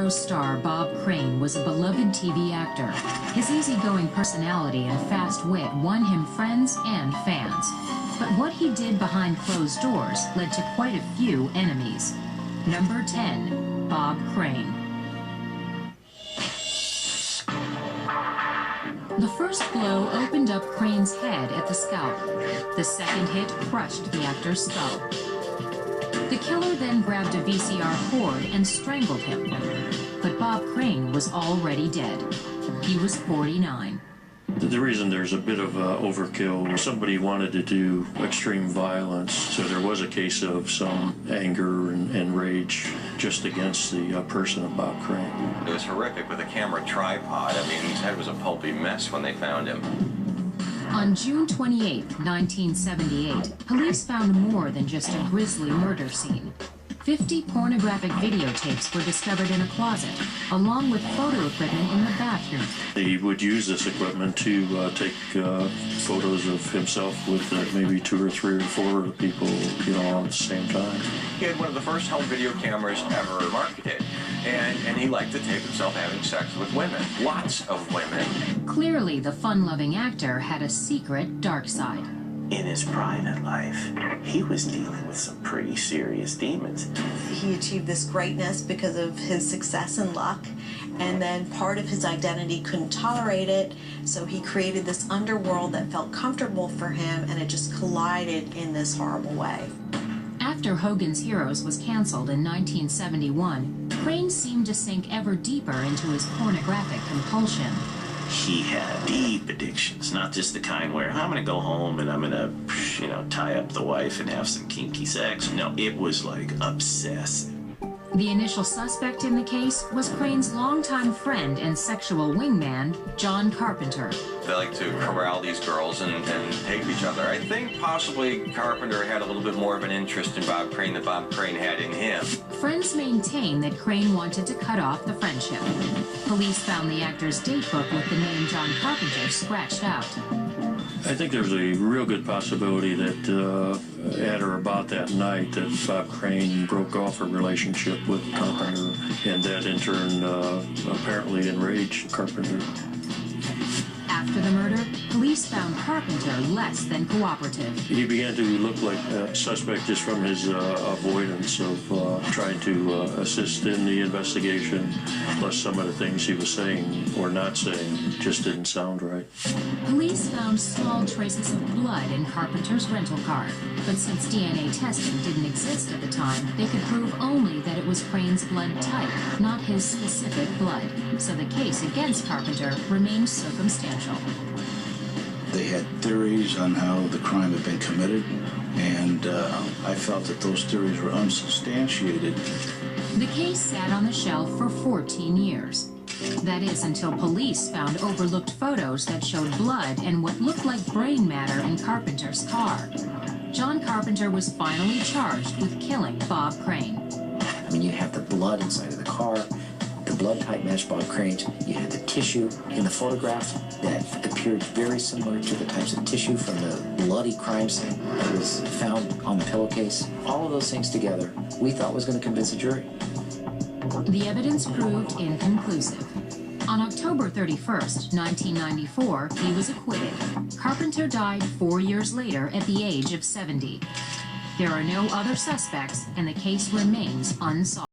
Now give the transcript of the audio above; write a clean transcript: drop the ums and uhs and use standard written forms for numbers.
Heroes star Bob Crane was a beloved TV actor. His easygoing personality and fast wit won him friends and fans. But what he did behind closed doors led to quite a few enemies. Number 10, Bob Crane. The first blow opened up Crane's head at the scalp. The second hit crushed the actor's skull. The killer then grabbed a VCR cord and strangled him. But Bob Crane was already dead. He was 49. The reason there's a bit of overkill, somebody wanted to do extreme violence, so there was a case of some anger and rage just against the person of Bob Crane. It was horrific with a camera tripod. I mean, his head was a pulpy mess when they found him. On June 28, 1978, police found more than just a grisly murder scene. 50 pornographic videotapes were discovered in a closet, along with photo equipment in the bathroom. He would use this equipment to take photos of himself with maybe 2 or 3 or 4 people, all at the same time. He had one of the first home video cameras ever marketed, and he liked to tape himself having sex with women, lots of women. Clearly, the fun-loving actor had a secret dark side. In his private life, he was dealing with some pretty serious demons. He achieved this greatness because of his success and luck, and then part of his identity couldn't tolerate it, so he created this underworld that felt comfortable for him, and it just collided in this horrible way. After Hogan's Heroes was canceled in 1971, Crane seemed to sink ever deeper into his pornographic compulsion. He had deep addictions, not just the kind where I'm going to go home and I'm going to, tie up the wife and have some kinky sex. No, it was like obsessive. The initial suspect in the case was Crane's longtime friend and sexual wingman, John Carpenter. They like to corral these girls and tape each other. I think possibly Carpenter had a little bit more of an interest in Bob Crane than Bob Crane had in him. Friends maintain that Crane wanted to cut off the friendship. Police found the actor's date book with the name John Carpenter scratched out. I think there's a real good possibility that at or about that night that Bob Crane broke off a relationship with Carpenter, and that in turn apparently enraged Carpenter. After the murder, police found Carpenter less than cooperative. He began to look like a suspect just from his avoidance of trying to assist in the investigation, plus some of the things he was saying or not saying just didn't sound right. Police found small traces of blood in Carpenter's rental car, but since DNA testing didn't exist at the time, they could prove only that it was Crane's blood type, not his specific blood. So the case against Carpenter remained circumstantial. They had theories on how the crime had been committed, and I felt that those theories were unsubstantiated. The case sat on the shelf for 14 years. That is until police found overlooked photos that showed blood and what looked like brain matter in Carpenter's car. John Carpenter was finally charged with killing Bob Crane. I mean, you have the blood inside of the car. The blood type matched Bob Crane's. You had the tissue in the photograph that appeared very similar to the types of tissue from the bloody crime scene that was found on the pillowcase. All of those things together, we thought was going to convince a jury. The evidence proved inconclusive. On October 31st, 1994, he was acquitted. Carpenter died 4 years later at the age of 70. There are no other suspects, and the case remains unsolved.